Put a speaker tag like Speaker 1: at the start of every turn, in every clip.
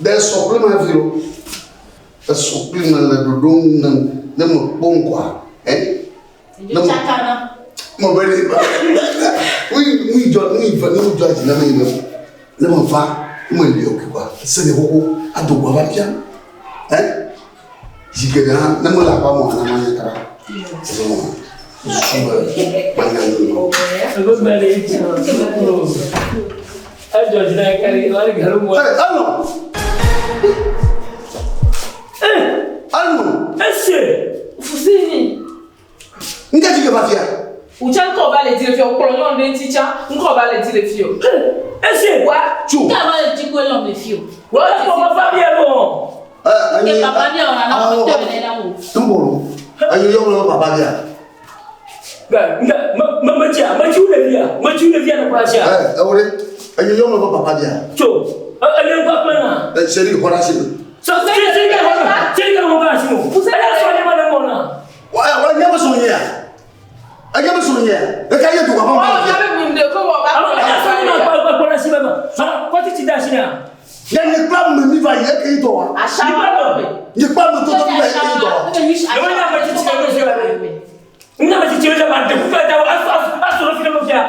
Speaker 1: there's supplement zero. A supplement the room, the bonqua, eh? No, we don't need for no judge. Never far, when you say the whole at the Wavakia, eh? She get a number of America.
Speaker 2: Good marriage. I judge like
Speaker 1: Allô?
Speaker 2: Monsieur,
Speaker 1: vous êtes N'qu'est-ce que va faire?
Speaker 3: Ou tiens qu'on va les dire au colon de teacher, on va les dire les filles.
Speaker 2: Monsieur,
Speaker 3: quoi?
Speaker 4: Tu vas les dire colon de filles.
Speaker 2: Ouais, on va pas bien bon.
Speaker 4: Que papa dit on a un peu de l'amour.
Speaker 1: Non bon. Ayo yo papa dia.
Speaker 2: Ma tu le quoi ça?
Speaker 1: Ayo yo papa dia.
Speaker 2: Cho. Allez pas plein.
Speaker 1: Chérie, voilà c'est.
Speaker 2: So c'est que on va chez nous. Vous allez soigner madame là.
Speaker 1: Ouais, il y a pas soigner. Il y a pas soigner. Le cahier tout va pas.
Speaker 3: Oh, j'avais une de comment on va.
Speaker 2: Alors, pas la cible. Ça, quoi tu t'as acheté là?
Speaker 1: Il y a une flamme de mi va y a qui toi.
Speaker 3: À chaque fois.
Speaker 1: Il y a pas de tout dans le toi.
Speaker 2: Non, mais tu veux pas de couper à sur le film de faire.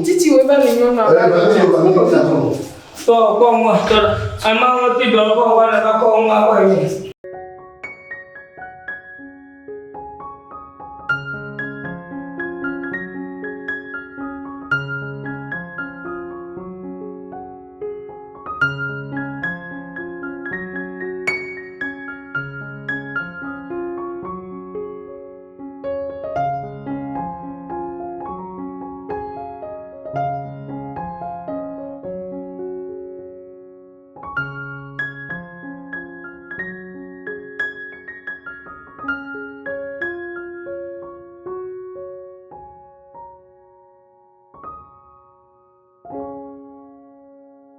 Speaker 1: Titi,